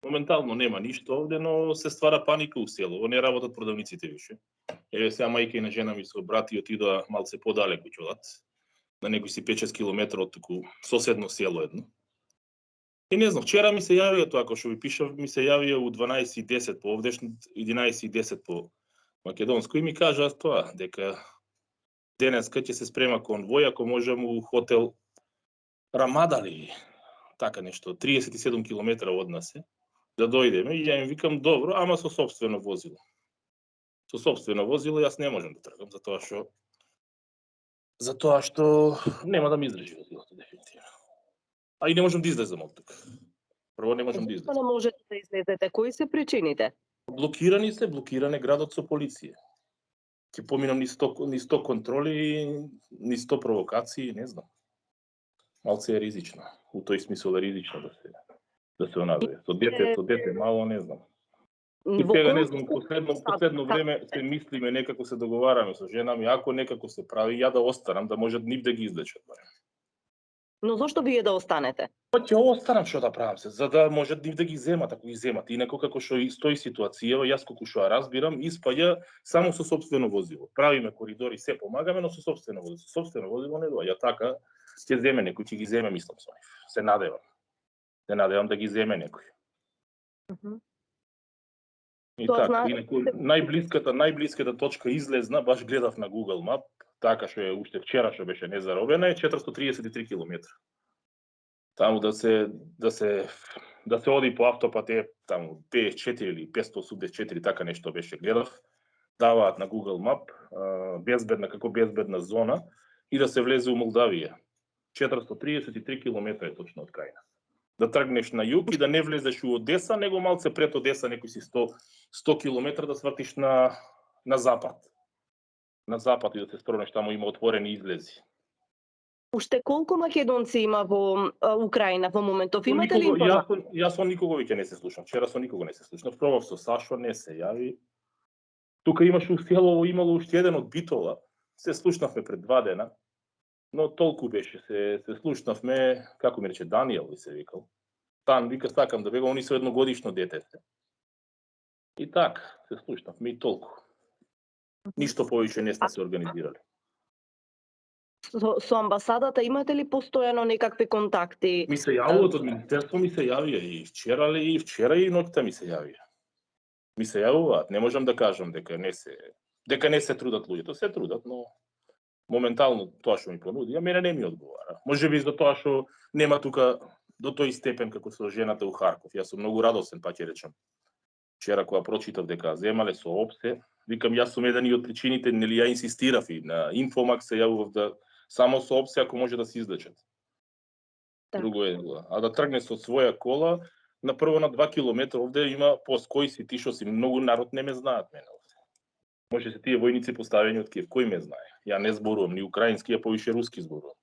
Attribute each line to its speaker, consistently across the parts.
Speaker 1: Моментално нема ништо овде, но се ствара паника у село. Не работат продавниците више. Еве сега мајка и на жена ми се обрати и отидоа малце подалеку ќолат, на некои си 5-6 километра од туку соседно село едно. И не знам, вчера ми се јавија тоа, кој што ви пишав, ми се јавија у 12:10 по овдешно, 11:10 по македонско и ми кажаа тоа, дека денеска ќе се спрема конвој, ако можам у хотел Рамадали, така нешто, 37 километра од нас е, да дојдеме и ја им викам добро, ама со сопствено возило. Со сопствено возило јас не можам да тргам, затоа што нема да ми издржи возилото дефинитивно. А и не можам да излезам од тука. Прво не можам да излезам.
Speaker 2: Не можете да излезете. Кои се причините?
Speaker 1: Блокиран е градот со полиција. Ќе поминам ни 100 контроли, ни 100 провокации, не знам. Малце е ризично. У тој смисол е ризично да се онабе. Со дете мало, не знам. И сега не знам, последно време се мислиме, некако се договараме со жена ми, ако некако се прави, ја да останам, да можат нив да ги излечат.
Speaker 2: Но зошто вие да останете?
Speaker 1: Па ќе останам што да правам се, за да можат нив да ги земат, ако ги земат. Инаку како што стои ситуацијава, јас колку што ја разбирам, испаѓа само со сопствено возило. Правиме коридори, се помагаме, но со сопствено возило. Со сопствено возило не доаѓа. Така ќе земе некој, ќе ги земе, мислам со нив. Се надевам да ги земе некој. И така, најблиската точка излезна, баш гледав на Google Map, така што е уште вчера што беше незаробена, е 433 километра. Таму да се оди по автопат е таму 54 или 584, така нешто беше, гледав. Даваат на Google Map безбедна зона и да се влезе у Молдавија. 433 километра е точно од крај нас. Да тргнеш на југ и да не влезеш у Одеса, него малце пред Одеса, некои си 100 километра да свртиш на запад. На запад и да се спронеш, таму има отворени излези.
Speaker 2: Уште колку македонци има во Украина во моментов? Имате ли информација?
Speaker 1: Јас со никого веќе не се слушам. Вчера со никого не се слушам. Пробав со Сашо, не се јави. Тука имаше у село, имало уште еден од Битола. Се слушнавме пред 2 дена. Но толку беше, се слушнавме, како ми рече, Даниел ли се викал. Тан вика, сакам да бегам, они се едногодишно дете. И така, се слушнавме и толку. Ништо повеќе не сме се организирали.
Speaker 2: Со амбасадата имате ли постојано некакви контакти?
Speaker 1: Ми се јавуваат од министерство, ми се јавија и вчера и ноќта ми се јавија. Ми се јавуваат, не можам да кажам дека не се трудат луѓето, се трудат, но моментално тоа што ми понуди, мене не ми одговара. Можеби за тоа што нема тука до тој степен како со жената у Харков. Јас сум многу радосен, па ќе речам. Вчера кога прочитав дека земале со опсе, викам јас сум еден од причините, нели ја инсистирав и на Инфомакс се јавував да само со опсе ако може да се излечат. Друго е, а да тргне со своја кола, на прво на 2 километра овде има пост, кој си ти, што си, многу народ не ме знаат мене овде. Може се тие војници поставени од Киев, кој ме знае? Ја не зборувам ни украински, а повише руски зборувам.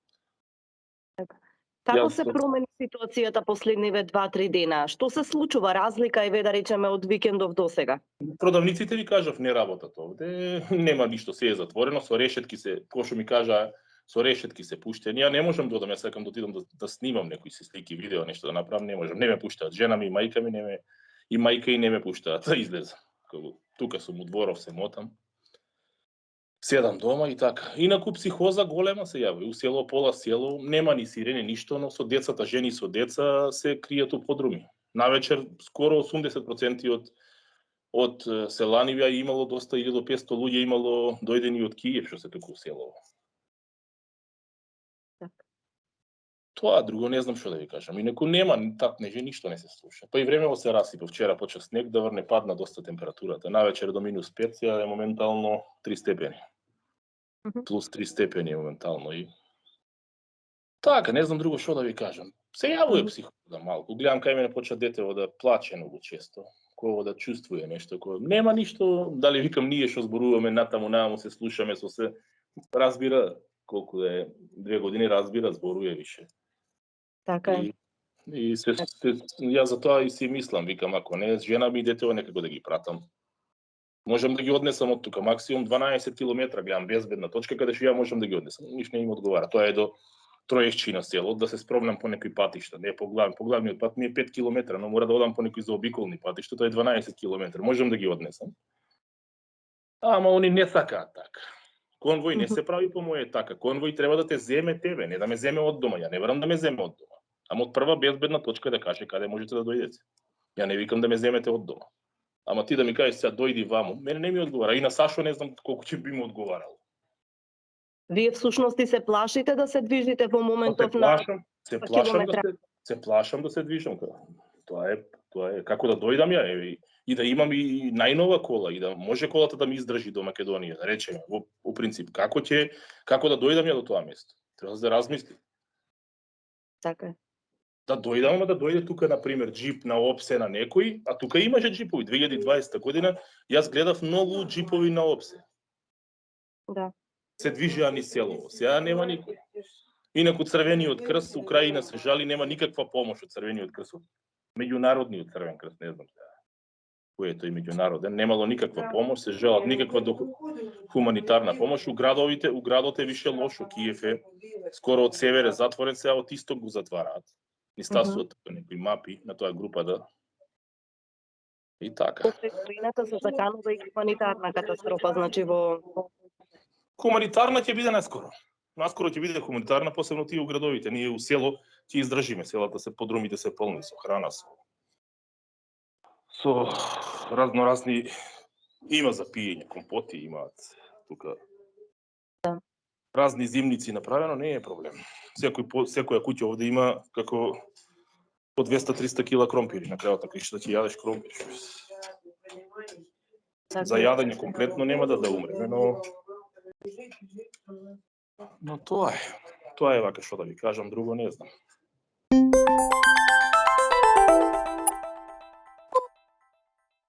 Speaker 2: Како се промени ситуацијата последниве 2-3 дена? Што се случува? Разлика е, да речеме, од викендов до сега?
Speaker 1: Продавниците ви кажав не работат овде, нема ништо, се е затворено, со решетки се, кој што ми кажа, со решетки се пуштени. Ја не можам да одам, јас сакам да отидам да снимам некои си слики, видео, нешто да направам, не можам, не ме пуштаат. Жена ми и мајка ми не ме пуштаат да излезам. Тука сум у дворов, се мотам. Седам дома и така. Инаку психоза голема се јави. У село, пола село, нема ни сирене, ништо, но со децата, жени со деца се кријат у подруми. Навечер, скоро 80% од селанивја имало доста, 1500 луѓе имало дојдени од Киев, што се туку у село. Тоа друго не знам што да ви кажам. Инаку нема такнеже, ништо не се слуша. Па и времево се расипа. Вчера почна снег да врне, падна доста температурата. Навечер до -5, сега е моментално 3 степени. Плюс 3 степени е моментално и така, не знам друго што да ви кажам. Се јавува психоза малку. Гледам кај мене почна детево да плаче многу често. Кој да чувствува нешто, нема ништо, дали викам ние што зборуваме натаму се слушаме со се, разбира колку е 2 години, разбира, зборува више.
Speaker 2: Така е.
Speaker 1: И јас за тоа и си мислам, викам, ако не, жена ми и детево некако да ги пратам. Можам да ги однесам од тука, максимум 12 километра, гледам безбедна точка, каде што ја можам да ги однесам. Ништо не им одговара. Тоа е до троешчина село, да се спробнам по некои патишта, не по главниот пат ми е 5 километра, но мора да одам по некои заобиколни патишта, тоа е 12 километра, можам да ги однесам. Ама они не сакаат така. Конвој не се прави по моје така. Конвој треба да те земе тебе, не да ме земе од дома. Ја не верам да ме земе од дома. Ама од прва безбедна точка да каже каде можете да дојдете. Ја не викам да ме земете од дома. Ама ти да ми кажеш сега дојди ваму, мене не ми одговара. И на Сашо не знам колку ќе би ми одговарало.
Speaker 2: Вие всушност се плашите да се движите во моментов на
Speaker 1: се плашам да се движам. Тоа е како да дојдам ја и да имам и најнова кола и да може колата да ми издржи до Македонија, да речеме, во принцип како да дојдам ја до тоа место. Треба да размисли.
Speaker 2: Така е.
Speaker 1: Да дојдам, ама да дојде тука на пример џип на опсе на некој, а тука имаше џипови 2020 година, јас гледав многу џипови на опсе.
Speaker 2: Да.
Speaker 1: Се движеа низ селово. Сега нема никој. Инаку Црвениот крст, Украина се жали, нема никаква помош од Црвениот крст. Меѓународниот Црвен крст, не знам сега. Кој е тој меѓународен, немало никаква помош, се жалат никаква хуманитарна помош. У градот е више лошо, Киев е скоро од север е затворен, сега од исток го затвараат. Ни стасуват некои мапи на тоа група да и така.
Speaker 2: После войната се заканува и хуманитарна катастрофа, значи во
Speaker 1: хуманитарна ќе биде наскоро. Наскоро ќе биде хуманитарна, посебно тие у градовите. Ние у село ќе издржиме, селата се подрумите се полни со храна, со разноразни има за пиење, компоти имаат тука.
Speaker 2: Да.
Speaker 1: Разни зимници направено, не е проблем. Секоја куќа овде има како по 200-300 кила кромпири, на крајот ако иш да ќе јадеш кромпир. За јадење комплетно нема да умреме, но тоа е вака што да ви кажам, друго не знам.